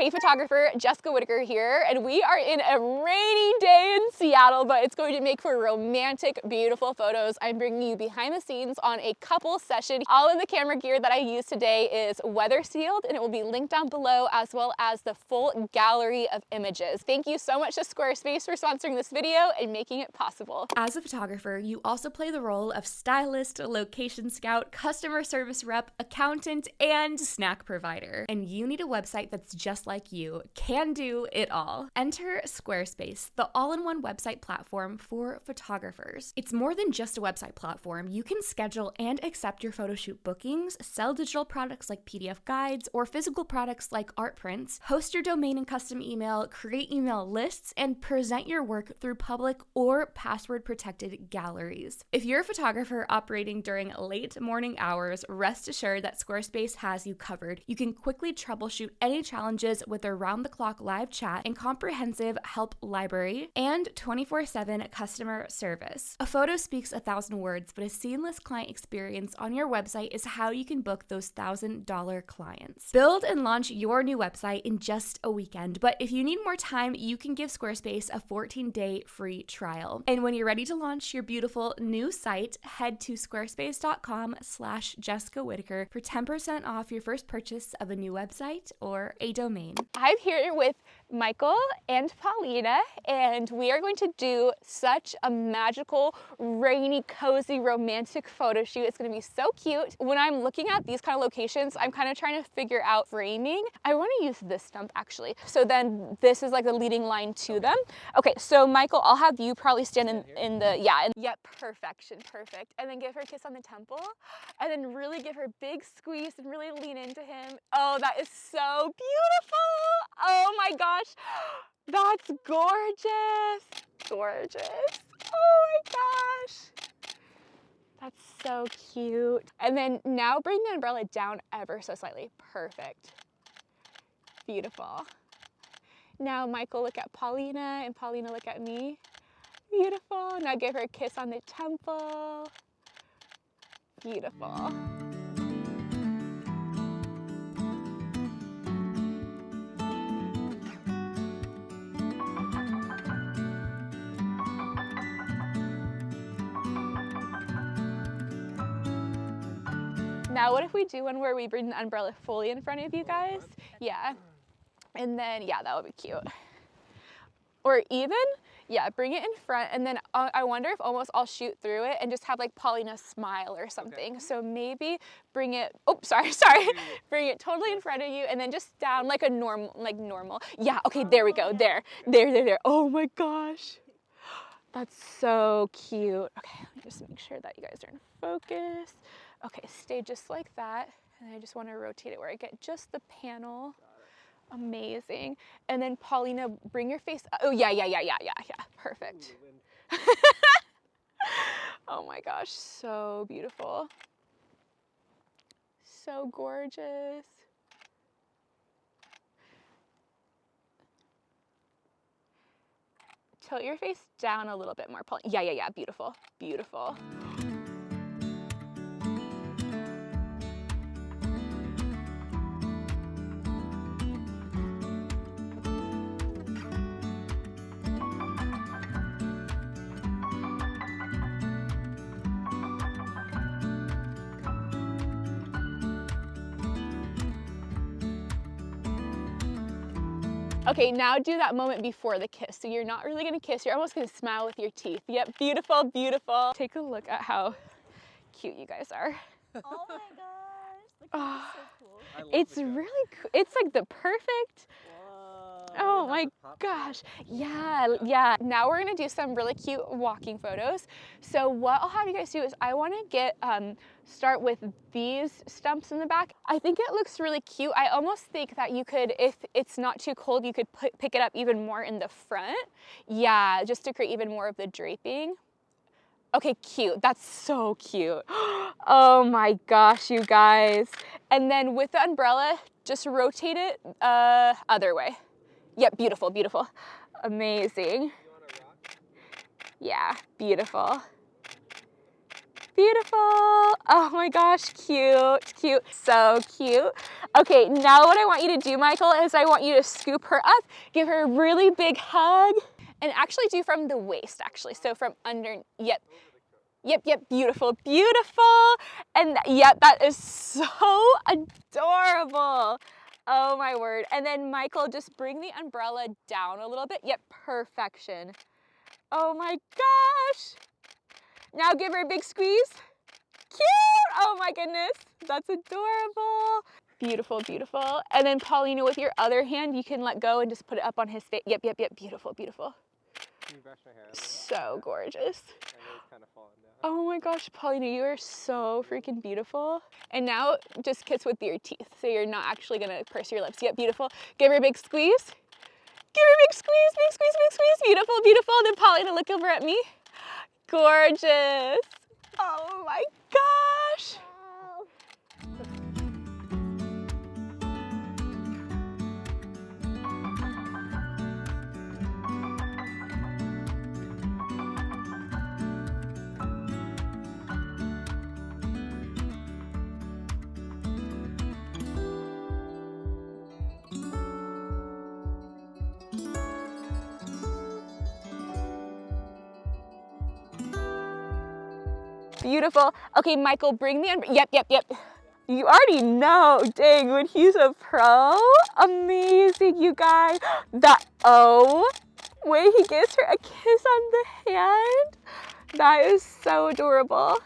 Hey photographer, Jessica Whitaker here, and we are in a rainy day in Seattle, but it's going to make for romantic, beautiful photos. I'm bringing you behind the scenes on a couple session. All of the camera gear that I use today is weather sealed, and it will be linked down below, as well as the full gallery of images. Thank you so much to Squarespace for sponsoring this video and making it possible. As a photographer, you also play the role of stylist, location scout, customer service rep, accountant, and snack provider. And you need a website that's just like you, can do it all. Enter Squarespace, the all-in-one website platform for photographers. It's more than just a website platform. You can schedule and accept your photo shoot bookings, sell digital products like PDF guides, or physical products like art prints, host your domain and custom email, create email lists, and present your work through public or password-protected galleries. If you're a photographer operating during late morning hours, rest assured that Squarespace has you covered. You can quickly troubleshoot any challenges with around-the-clock live chat and comprehensive help library and 24/7 customer service. A photo speaks 1,000 words, but a seamless client experience on your website is how you can book those $1,000 clients. Build and launch your new website in just a weekend, but if you need more time, you can give Squarespace a 14-day free trial. And when you're ready to launch your beautiful new site, head to squarespace.com/Jessica Whitaker for 10% off your first purchase of a new website or a domain. I'm here with Michael and Paulina, and we are going to do such a magical, rainy, cozy, romantic photo shoot. It's going to be so cute. When I'm looking at these kind of locations, I'm kind of trying to figure out framing. I want to use this stump actually. So then this is like the leading line to them. Okay, so Michael, I'll have you probably stand in the, yeah, perfection, perfect. And then give her a kiss on the temple, and then really give her a big squeeze and really lean into him. Oh, that is so beautiful. Oh my gosh, that's gorgeous. Gorgeous. Oh my gosh. That's so cute. And then now bring the umbrella down ever so slightly. Perfect. Beautiful. Now Michael, look at Paulina, and Paulina, look at me. Beautiful. Now give her a kiss on the temple. Beautiful. Now what if we do one where we bring the umbrella fully in front of you guys? Yeah. And then, yeah, that would be cute. Or even, yeah, bring it in front, and then I wonder if almost I'll shoot through it and just have like Paulina smile or something. Okay. So maybe bring it, oh, sorry. Bring it totally in front of you, and then just down like a normal. Yeah, okay, there we go, there. Oh my gosh. That's so cute. Okay, let me just make sure that you guys are in focus. Okay, stay just like that, and I just want to rotate it where I get just the panel. Amazing. And then Paulina, bring your face up. Oh yeah, perfect. Oh my gosh, so beautiful. So gorgeous. Tilt your face down a little bit more, Paulina. Yeah, beautiful, beautiful. Okay, now do that moment before the kiss. So you're not really gonna kiss, you're almost gonna smile with your teeth. Yep, beautiful, beautiful. Take a look at how cute you guys are. Oh my gosh, the camera's so cool. It's really cool. It's like the perfect, Whoa, oh my gosh. Yeah. Now we're gonna do some really cute walking photos. So what I'll have you guys do is I wanna start with these stumps in the back. I think it looks really cute. I almost think that you could, if it's not too cold, you could pick it up even more in the front. Yeah, just to create even more of the draping. Okay, cute. That's so cute. Oh my gosh, you guys. And then with the umbrella, just rotate it other way. Yep, beautiful, beautiful. Amazing. Yeah, beautiful. Beautiful. Oh my gosh, cute, cute, so cute. Okay, now what I want you to do, Michael, is I want you to scoop her up, give her a really big hug, and actually do from the waist, actually. So from under, yep. Yep, yep, beautiful, beautiful. And yep, that is so adorable. Oh my word. And then Michael, just bring the umbrella down a little bit. Yep, perfection. Oh my gosh. Now give her a big squeeze. Cute! Oh my goodness, that's adorable. Beautiful, beautiful. And then Paulina, with your other hand, you can let go and just put it up on his face. Yep, yep, yep, beautiful, beautiful. Can you brush my hair? So gorgeous. I know it's kind of falling down. Oh my gosh, Paulina, you are so freaking beautiful. And now just kiss with your teeth, so you're not actually gonna purse your lips. Yep, beautiful. Give her a big squeeze. Give her a big squeeze, big squeeze, big squeeze. Beautiful, beautiful. Then Paulina, look over at me. Gorgeous. Oh my gosh. Beautiful. Okay, Michael, bring the, yep, yep, yep. You already know, dang, when he's a pro, amazing, you guys. When he gives her a kiss on the hand, that is so adorable.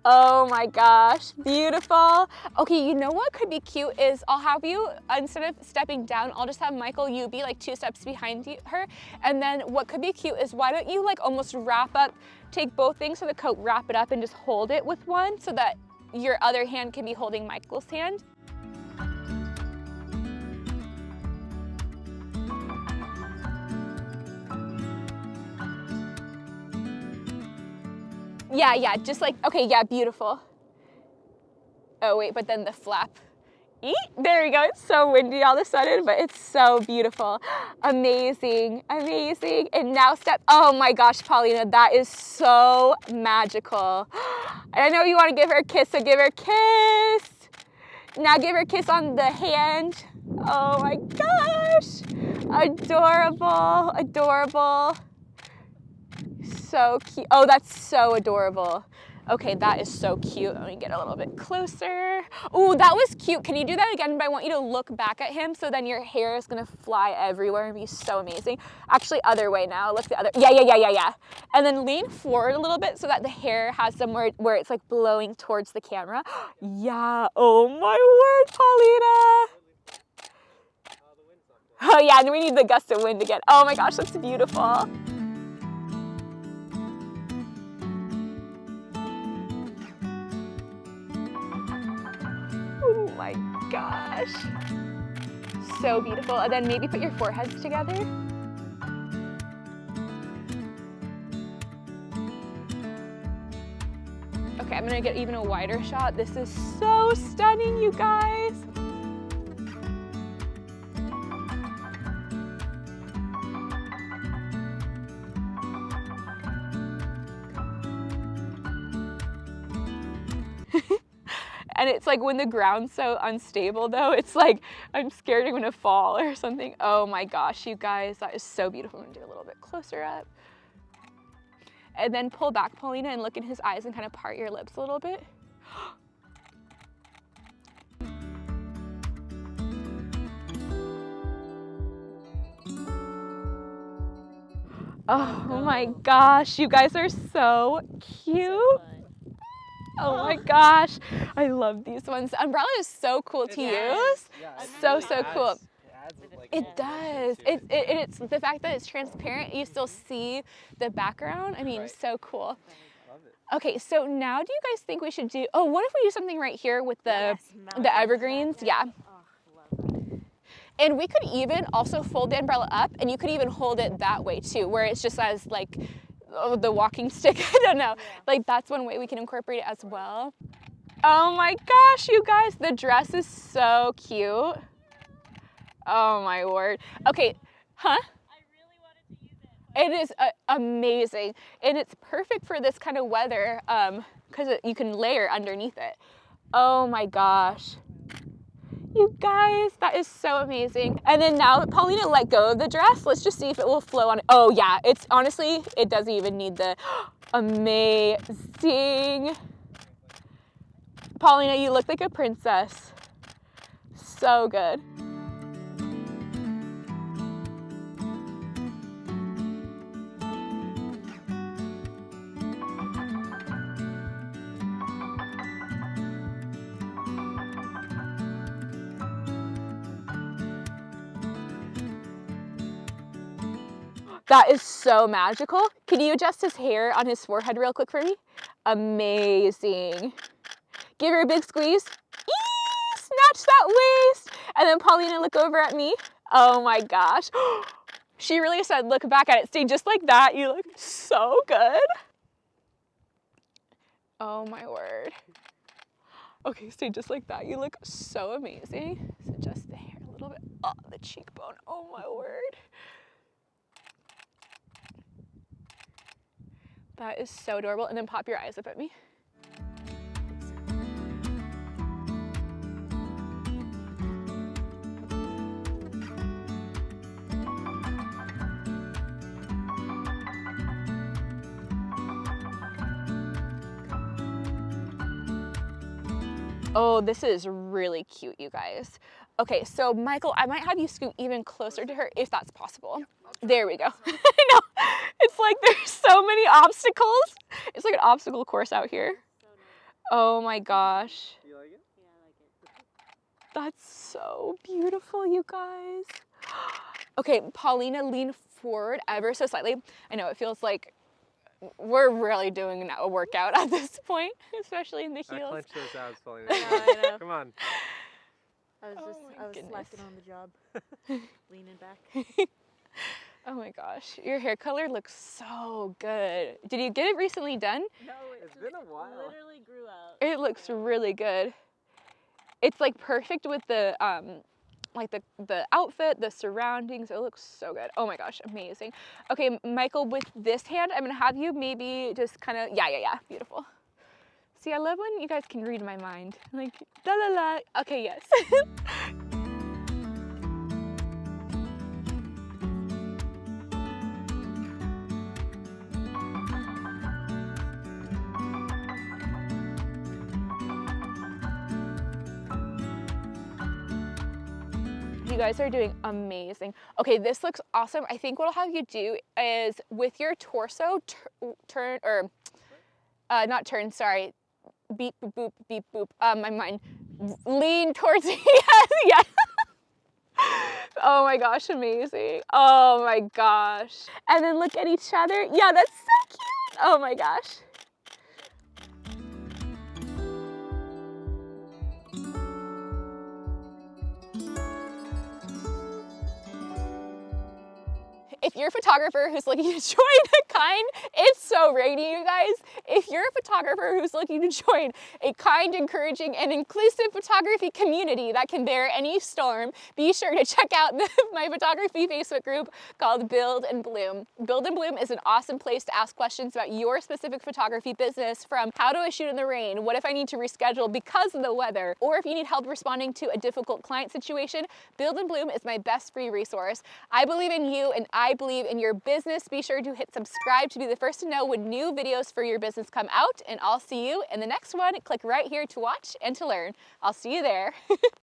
Oh my gosh, beautiful. Okay, you know what could be cute is I'll have you, instead of stepping down, I'll just have Michael, you be like 2 steps behind her. And then what could be cute is why don't you like almost wrap up, take both things of the coat, wrap it up and just hold it with one so that your other hand can be holding Michael's hand. Yeah, just like, okay, yeah, beautiful. Oh wait, but then the flap. Eat, there we go, it's so windy all of a sudden, but it's so beautiful. Amazing, amazing. And now step, oh my gosh, Paulina, that is so magical. And I know you want to give her a kiss, so give her a kiss. Now give her a kiss on the hand. Oh my gosh, adorable, adorable. So cute. Oh, that's so adorable. Okay, that is so cute. Let me get a little bit closer. Oh, that was cute. Can you do that again? But I want you to look back at him so then your hair is gonna fly everywhere and be so amazing. Actually, other way now. Look the other. Yeah. And then lean forward a little bit so that the hair has somewhere where it's like blowing towards the camera. Yeah. Oh my word, Paulina. Oh yeah, and we need the gust of wind again. Oh my gosh, that's beautiful. Oh my gosh. So beautiful. And then maybe put your foreheads together. Okay, I'm gonna get even a wider shot. This is so stunning, you guys. And it's like when the ground's so unstable though, it's like, I'm scared I'm gonna fall or something. Oh my gosh, you guys, that is so beautiful. I'm gonna do a little bit closer up. And then pull back, Paulina, and look in his eyes and kind of part your lips a little bit. Oh my gosh, you guys are so cute. Oh my gosh, I love these ones. The umbrella is so cool to use. So cool. It does. It's the fact that it's transparent, you still see the background. I mean, so cool. Okay, so now do you guys think we should do, what if we do something right here with the evergreens? Yeah. And we could even also fold the umbrella up and you could even hold it that way too, where it's just as like, the walking stick, I don't know. Like that's one way we can incorporate it as well. Oh my gosh, you guys, the dress is so cute. Oh my word. Okay, huh? I really wanted to use it. It is amazing, and it's perfect for this kind of weather because you can layer underneath it. Oh my gosh. You guys, that is so amazing. And then now that Paulina let go of the dress, let's just see if it will flow on it. Oh yeah, it's honestly, it doesn't even need the amazing. Paulina, you look like a princess. So good. That is so magical. Can you adjust his hair on his forehead real quick for me? Amazing. Give her a big squeeze. Eee, snatch that waist. And then Paulina, look over at me. Oh my gosh. She really said, look back at it. Stay just like that. You look so good. Oh my word. Okay, stay just like that. You look so amazing. So adjust the hair a little bit. Oh, the cheekbone. Oh my word. That is so adorable. And then pop your eyes up at me. Oh, this is really cute, you guys. Okay, so Michael, I might have you scoot even closer to her if that's possible. There we go. I know. It's like there's so many obstacles. It's like an obstacle course out here. Oh my gosh. Do you like it? Yeah, I like it. That's so beautiful, you guys. Okay, Paulina, lean forward ever so slightly. I know it feels like we're really doing a workout at this point, especially in the I heels. clench those abs, Paulina. Yeah, I know. Come on. I was Oh my goodness. slacking on the job, leaning back. Oh my gosh, your hair color looks so good. Did you get it recently done? No, It's been a while. literally grew out. It looks really good. It's like perfect with the like the outfit, the surroundings. It looks so good. Oh my gosh, amazing. Okay, Michael, with this hand, I'm gonna have you maybe just kind of, yeah, beautiful. See, I love when you guys can read my mind. Like, la la la. Okay, yes. You guys are doing amazing. Okay, this looks awesome. I think what I'll have you do is with your torso, turn, or not turn, sorry, beep, boop, boop, beep, boop, my mind, lean towards, yes. Oh my gosh, amazing. Oh my gosh. And then look at each other. Yeah, that's so cute. Oh my gosh. If you're a photographer who's looking to join a kind, it's so rainy, you guys. If you're a photographer who's looking to join a kind, encouraging, and inclusive photography community that can bear any storm, be sure to check out my photography Facebook group called Build and Bloom. Build and Bloom is an awesome place to ask questions about your specific photography business, from how do I shoot in the rain, what if I need to reschedule because of the weather, or if you need help responding to a difficult client situation. Build and Bloom is my best free resource. I believe in you and I believe in your business. Be sure to hit subscribe to be the first to know when new videos for your business come out, and I'll see you in the next one. Click right here to watch and to learn. I'll see you there.